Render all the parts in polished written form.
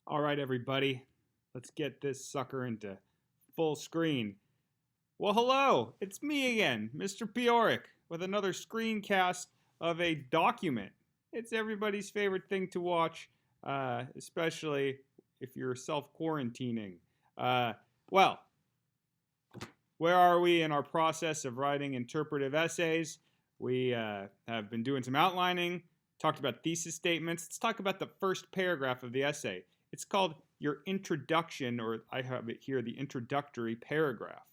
All right, everybody, let's get this sucker into full screen. Well, hello, it's me again, Mr. Pioric, with another screencast of a document. It's everybody's favorite thing to watch, especially if you're self-quarantining. Well, where are we in our process of writing interpretive essays? We have been doing some outlining, talked about thesis statements. Let's talk about the first paragraph of the essay. It's called your introduction, or I have it here, the introductory paragraph.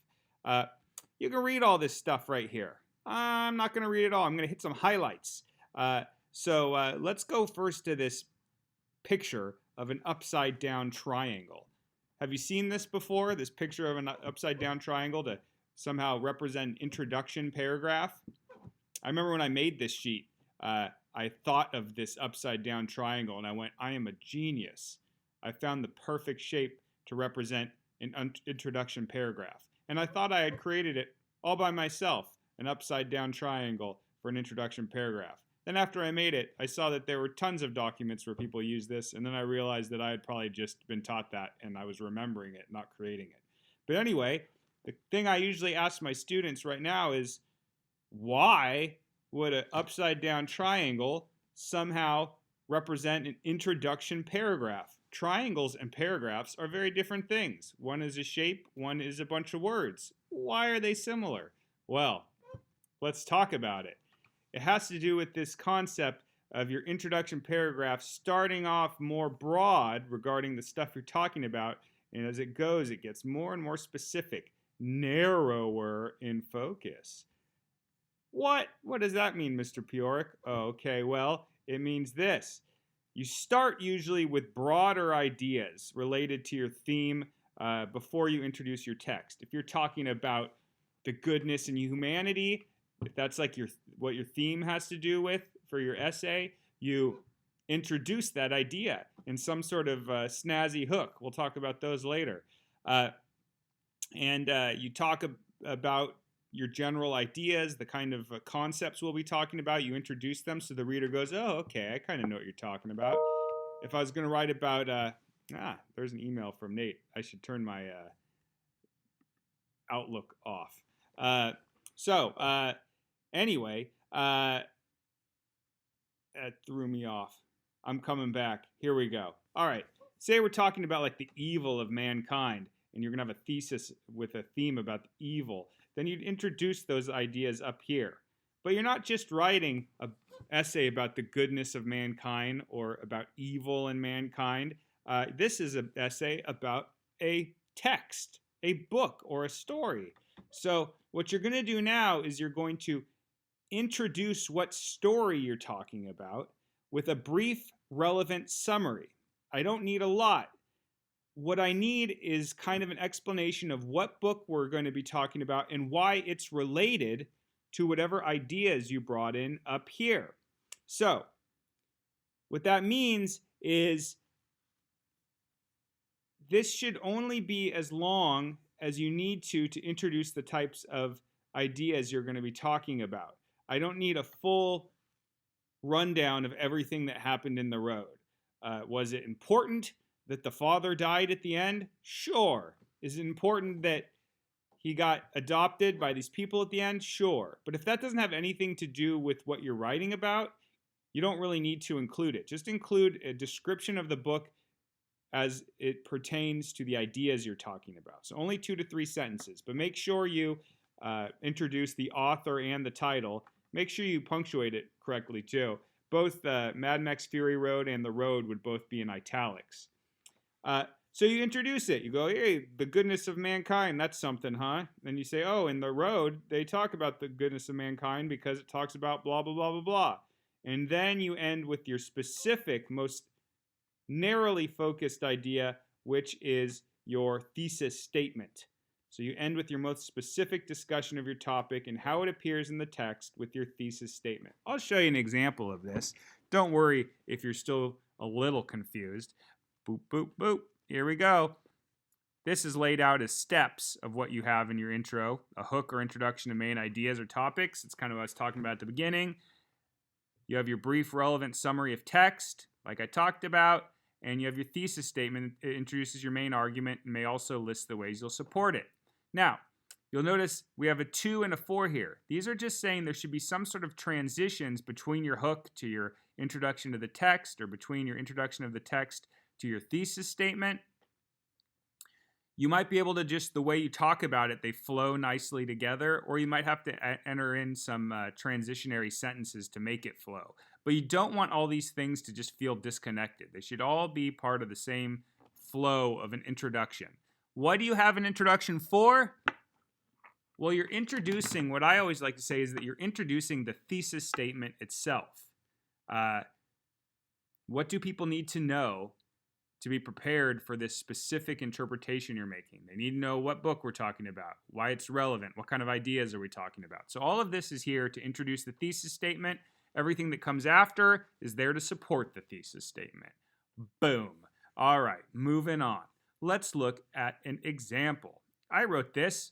You can read all this stuff right here. I'm not going to read it all. I'm going to hit some highlights. So let's go first to this picture of an upside down triangle. Have you seen this before? This picture of an upside down triangle to somehow represent an introduction paragraph? I remember when I made this sheet, I thought of this upside down triangle and I went, I am a genius. I found the perfect shape to represent an introduction paragraph. And I thought I had created it all by myself, an upside down triangle for an introduction paragraph. Then after I made it, I saw that there were tons of documents where people use this, and then I realized that I had probably just been taught that and I was remembering it, not creating it. But anyway, the thing I usually ask my students right now is, why would an upside down triangle somehow represent an introduction paragraph? Triangles and paragraphs are very different things. One is a shape, one is a bunch of words. Why are they similar? Well, let's talk about it. It has to do with this concept of your introduction paragraph starting off more broad regarding the stuff you're talking about, and as it goes, it gets more and more specific, narrower in focus. What does that mean, Mr. Pioric? Okay, well, it means this. You start usually with broader ideas related to your theme before you introduce your text. If you're talking about the goodness and humanity, if that's like what your theme has to do with for your essay, you introduce that idea in some sort of snazzy hook. We'll talk about those later. And you talk about your general ideas, the kind of concepts we'll be talking about. You introduce them so the reader goes, oh, okay, I kind of know what you're talking about. If I was going to write about, there's an email from Nate. I should turn my Outlook off. Anyway, that threw me off. I'm coming back. Here we go. All right. Say we're talking about like the evil of mankind, and you're going to have a thesis with a theme about the evil. Then you'd introduce those ideas up here. But you're not just writing an essay about the goodness of mankind or about evil in mankind. This is an essay about a text, a book, or a story. So what you're going to do now is you're going to introduce what story you're talking about with a brief, relevant summary. I don't need a lot. What I need is kind of an explanation of what book we're going to be talking about and why it's related to whatever ideas you brought in up here. So, what that means is this should only be as long as you need to introduce the types of ideas you're going to be talking about. I don't need a full rundown of everything that happened in the road. Was it important that the father died at the end? Sure. Is it important that he got adopted by these people at the end? Sure. But if that doesn't have anything to do with what you're writing about, you don't really need to include it. Just include a description of the book as it pertains to the ideas you're talking about. So only 2 to 3 sentences, but make sure you introduce the author and the title. Make sure you punctuate it correctly too. Both Mad Max Fury Road and The Road would both be in italics. So you introduce it. You go, hey, the goodness of mankind, that's something, huh? Then you say, oh, in The Road, they talk about the goodness of mankind because it talks about blah, blah, blah, blah, blah. And then you end with your specific, most narrowly focused idea, which is your thesis statement. So you end with your most specific discussion of your topic and how it appears in the text with your thesis statement. I'll show you an example of this. Don't worry if you're still a little confused. Boop, boop, boop. Here we go. This is laid out as steps of what you have in your intro, a hook or introduction to main ideas or topics. It's kind of what I was talking about at the beginning. You have your brief, relevant summary of text, like I talked about, And you have your thesis statement. It introduces your main argument and may also list the ways you'll support it. Now, you'll notice we have a 2 and a 4 here. These are just saying there should be some sort of transitions between your hook to your introduction to the text, or between your introduction of the text to your thesis statement. You might be able to just, the way you talk about it, they flow nicely together, or you might have to enter in some transitionary sentences to make it flow. But you don't want all these things to just feel disconnected. They should all be part of the same flow of an introduction. What do you have an introduction for? Well, you're introducing, what I always like to say is that you're introducing the thesis statement itself. What do people need to know to be prepared for this specific interpretation you're making? They need to know what book we're talking about, why it's relevant, what kind of ideas are we talking about. So all of this is here to introduce the thesis statement. Everything that comes after is there to support the thesis statement. Boom. All right, moving on. Let's look at an example. I wrote this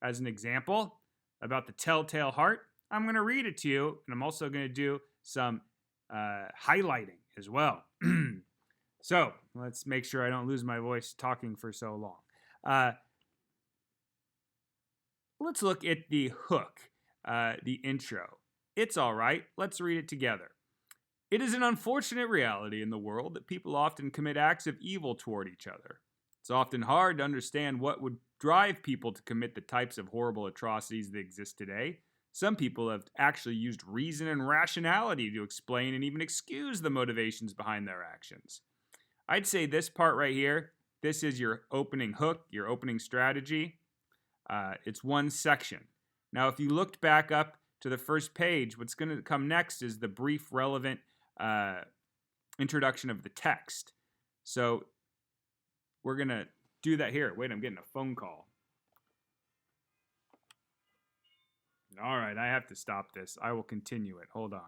as an example about the telltale heart. I'm going to read it to you, and I'm also going to do some highlighting as well. So let's make sure I don't lose my voice talking for so long. Let's look at the hook, the intro. It's all right. Let's read it together. It is an unfortunate reality in the world that people often commit acts of evil toward each other. It's often hard to understand what would drive people to commit the types of horrible atrocities that exist today. Some people have actually used reason and rationality to explain and even excuse the motivations behind their actions. I'd say this part right here, this is your opening hook, your opening strategy. It's one section. Now, if you looked back up to the first page, what's going to come next is the brief, relevant introduction of the text. So we're going to do that here. Wait, I'm getting a phone call. All right, I have to stop this. I will continue it. Hold on.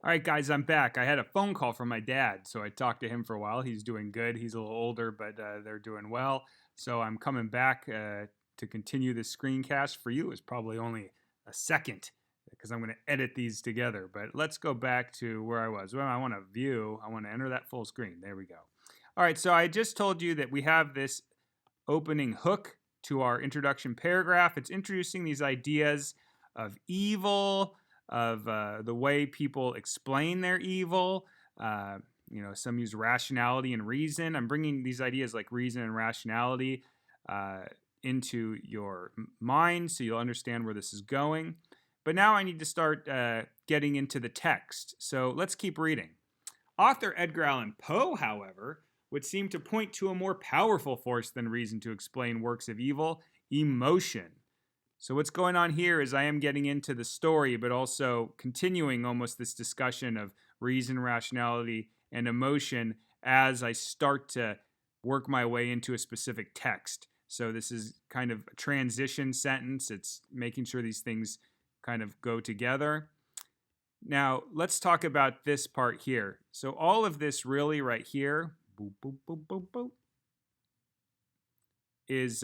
All right, guys, I'm back. I had a phone call from my dad, so I talked to him for a while. He's doing good. He's a little older, but they're doing well. So I'm coming back to continue this screencast. For you, it's probably only a second because I'm going to edit these together. But let's go back to where I was. Well, I want to view. I want to enter that full screen. There we go. All right, so I just told you that we have this opening hook to our introduction paragraph. It's introducing these ideas of evil, of the way people explain their evil. Some use rationality and reason. I'm bringing these ideas like reason and rationality into your mind so you'll understand where this is going. But now I need to start getting into the text. So let's keep reading. Author Edgar Allan Poe, however, would seem to point to a more powerful force than reason to explain works of evil: emotion. So what's going on here is I am getting into the story, but also continuing almost this discussion of reason, rationality, and emotion as I start to work my way into a specific text. So this is kind of a transition sentence. It's making sure these things kind of go together. Now, let's talk about this part here. So all of this really right here, boop, boop, boop, boop, boop, is,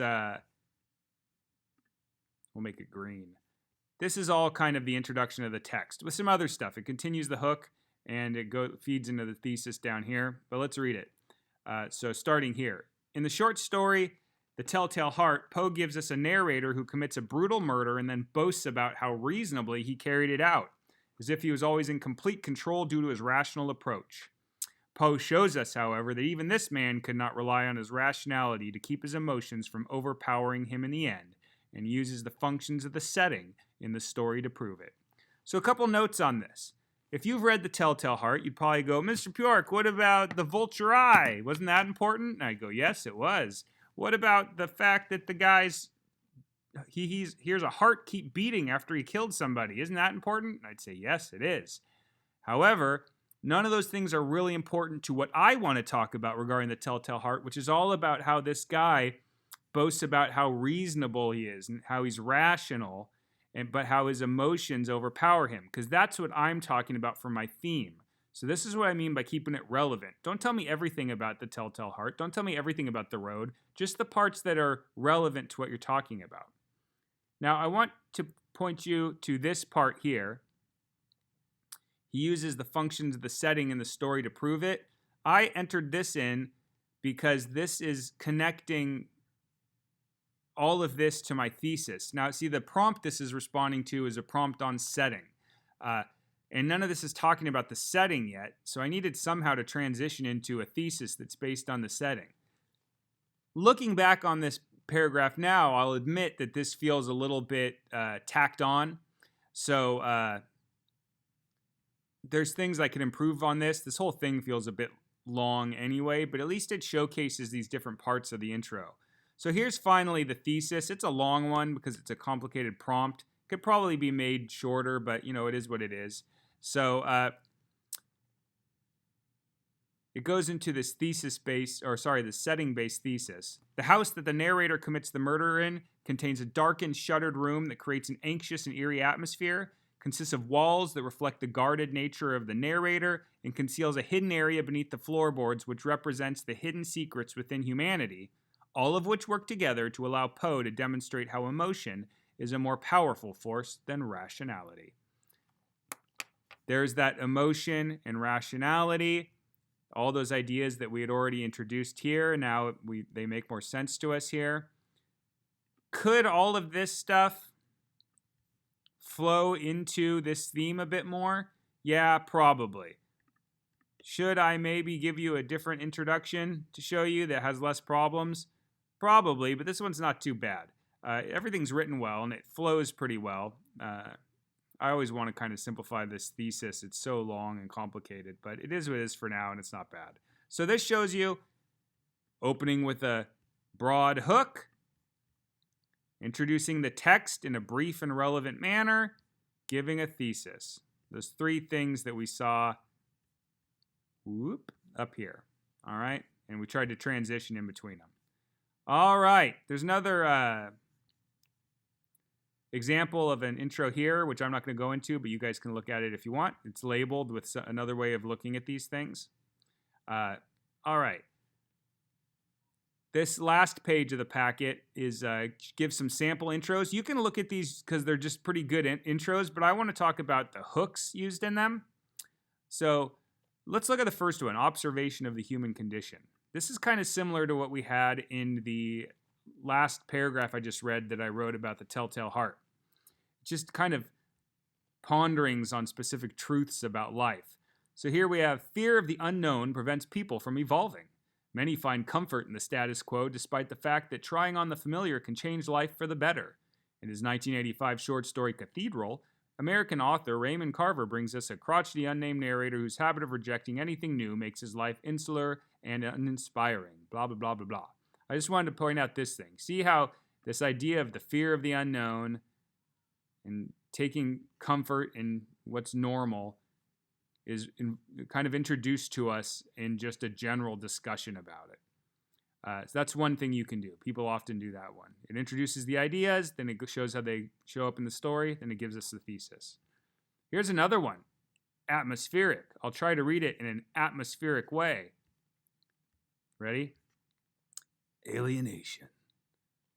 we'll make it green. This is all kind of the introduction of the text with some other stuff. It continues the hook and it feeds into the thesis down here, but let's read it. So starting here. In the short story, The Telltale Heart, Poe gives us a narrator who commits a brutal murder and then boasts about how reasonably he carried it out, as if he was always in complete control due to his rational approach. Poe shows us, however, that even this man could not rely on his rationality to keep his emotions from overpowering him in the end, and uses the functions of the setting in the story to prove it. So a couple notes on this. If you've read The Telltale Heart, you'd probably go, Mr. Bjork, what about the vulture eye? Wasn't that important? And I'd go, yes, it was. What about the fact that the guy's, he hears a heart keep beating after he killed somebody? Isn't that important? And I'd say, yes, it is. However, none of those things are really important to what I want to talk about regarding The Telltale Heart, which is all about how this guy boasts about how reasonable he is and how he's rational, but how his emotions overpower him, because that's what I'm talking about for my theme. So this is what I mean by keeping it relevant. Don't tell me everything about The Telltale Heart. Don't tell me everything about The Road. Just the parts that are relevant to what you're talking about. Now, I want to point you to this part here. He uses the functions of the setting in the story to prove it. I entered this in because this is connecting all of this to my thesis. Now, see, the prompt this is responding to is a prompt on setting. And none of this is talking about the setting yet, so I needed somehow to transition into a thesis that's based on the setting. Looking back on this paragraph now, I'll admit that this feels a little bit tacked on. So there's things I could improve on this. This whole thing feels a bit long anyway, but at least it showcases these different parts of the intro. So here's finally the thesis. It's a long one because it's a complicated prompt. Could probably be made shorter, but it is what it is. So it goes into this this setting-based thesis. The house that the narrator commits the murder in contains a darkened, shuttered room that creates an anxious and eerie atmosphere, consists of walls that reflect the guarded nature of the narrator, and conceals a hidden area beneath the floorboards which represents the hidden secrets within humanity, all of which work together to allow Poe to demonstrate how emotion is a more powerful force than rationality. There's that emotion and rationality, all those ideas that we had already introduced here. Now they make more sense to us here. Could all of this stuff flow into this theme a bit more? Yeah, probably. Should I maybe give you a different introduction to show you that has less problems? Probably, but this one's not too bad. Everything's written well, and it flows pretty well. I always want to kind of simplify this thesis. It's so long and complicated, but it is what it is for now, and it's not bad. So this shows you opening with a broad hook, introducing the text in a brief and relevant manner, giving a thesis. Those three things that we saw up here. All right? And we tried to transition in between them. All right. There's another example of an intro here, which I'm not going to go into, but you guys can look at it if you want. It's labeled with another way of looking at these things. All right. This last page of the packet is gives some sample intros. You can look at these because they're just pretty good intros, but I want to talk about the hooks used in them. So let's look at the first one, observation of the human condition. This is kind of similar to what we had in the last paragraph I just read that I wrote about the telltale heart. Just kind of ponderings on specific truths about life. So here we have fear of the unknown prevents people from evolving. Many find comfort in the status quo despite the fact that trying on the familiar can change life for the better. In his 1985 short story Cathedral, American author Raymond Carver brings us a crotchety unnamed narrator whose habit of rejecting anything new makes his life insular and uninspiring. Blah, blah, blah, blah, blah. I just wanted to point out this thing. See how this idea of the fear of the unknown and taking comfort in what's normal is kind of introduced to us in just a general discussion about it. So that's one thing you can do. People often do that one. It introduces the ideas, then it shows how they show up in the story, then it gives us the thesis. Here's another one, atmospheric. I'll try to read it in an atmospheric way. Ready? Alienation,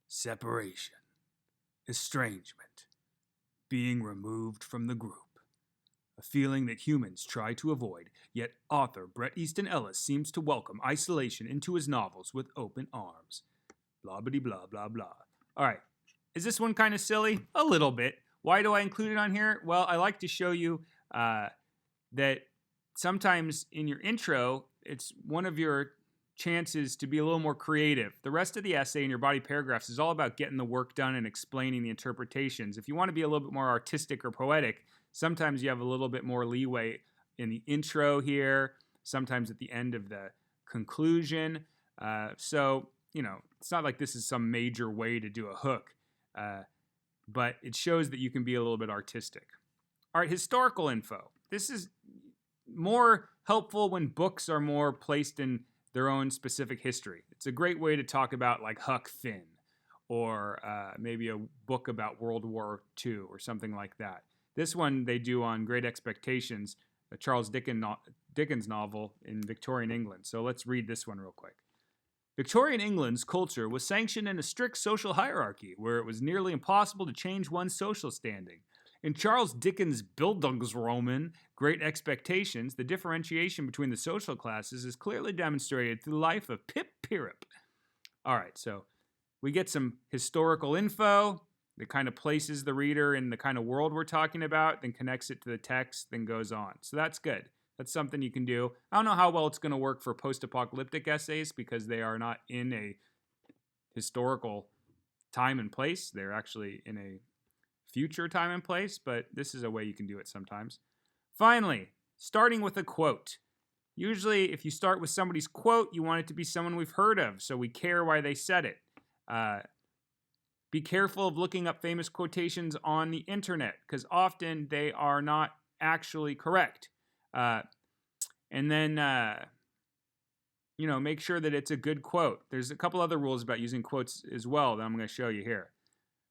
separation, estrangement, being removed from the group. A feeling that humans try to avoid, yet author Bret Easton Ellis seems to welcome isolation into his novels with open arms. Blah, blah, blah, blah, blah. All right. Is this one kind of silly? A little bit. Why do I include it on here? Well, I like to show you that sometimes in your intro, it's one of your chances to be a little more creative. The rest of the essay in your body paragraphs is all about getting the work done and explaining the interpretations. If you want to be a little bit more artistic or poetic, sometimes you have a little bit more leeway in the intro here, sometimes at the end of the conclusion. So, it's not like this is some major way to do a hook, but it shows that you can be a little bit artistic. All right, historical info. This is more helpful when books are more placed in their own specific history. It's a great way to talk about like Huck Finn or maybe a book about World War II or something like that. This one they do on Great Expectations, a Charles Dickens novel in Victorian England. So let's read this one real quick. Victorian England's culture was sanctioned in a strict social hierarchy where it was nearly impossible to change one's social standing. In Charles Dickens' Bildungsroman, Great Expectations, the differentiation between the social classes is clearly demonstrated through the life of Pip Pirrip. All right, so we get some historical info that kind of places the reader in the kind of world we're talking about, then connects it to the text, then goes on. So that's good. That's something you can do. I don't know how well it's going to work for post-apocalyptic essays because they are not in a historical time and place. They're actually in a future time and place, but this is a way you can do it sometimes. Finally, starting with a quote. Usually, if you start with somebody's quote, you want it to be someone we've heard of, so we care why they said it. Be careful of looking up famous quotations on the internet, because often they are not actually correct. And then, make sure that it's a good quote. There's a couple other rules about using quotes as well that I'm going to show you here.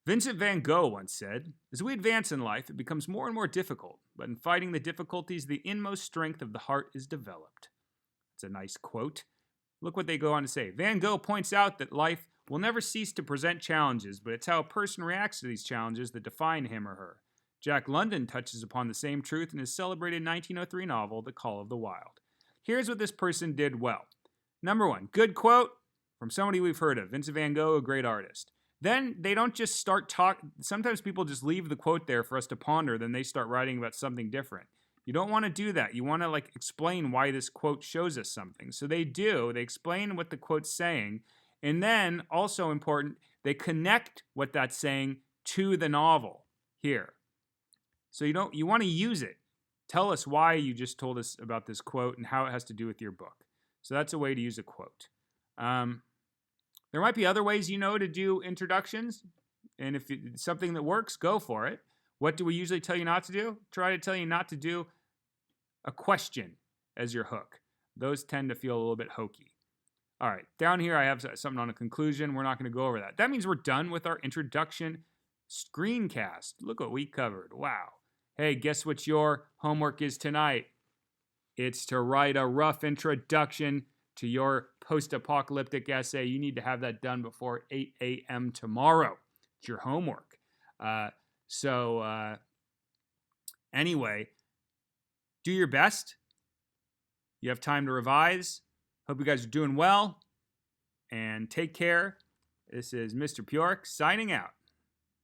Vincent van Gogh once said, "As we advance in life, it becomes more and more difficult, but in fighting the difficulties, the inmost strength of the heart is developed." It's a nice quote. Look what they go on to say. Van Gogh points out that life will never cease to present challenges, but it's how a person reacts to these challenges that define him or her. Jack London touches upon the same truth in his celebrated 1903 novel, The Call of the Wild. Here's what this person did well. Number one, good quote from somebody we've heard of. Vincent van Gogh, a great artist. Then they don't just start talking. Sometimes people just leave the quote there for us to ponder, then they start writing about something different. You don't want to do that. You want to explain why this quote shows us something. So they do. They explain what the quote's saying. And then, also important, they connect what that's saying to the novel here. So you want to use it. Tell us why you just told us about this quote and how it has to do with your book. So that's a way to use a quote. There might be other ways to do introductions. And if it's something that works, go for it. What do we usually tell you not to do? Try to tell you not to do a question as your hook. Those tend to feel a little bit hokey. All right, down here I have something on a conclusion. We're not going to go over that. That means we're done with our introduction screencast. Look what we covered. Wow. Hey, guess what your homework is tonight? It's to write a rough introduction to your post-apocalyptic essay. You need to have that done before 8 a.m. tomorrow. It's your homework. Anyway, do your best. You have time to revise. Hope you guys are doing well. And take care. This is Mr. Pjork signing out.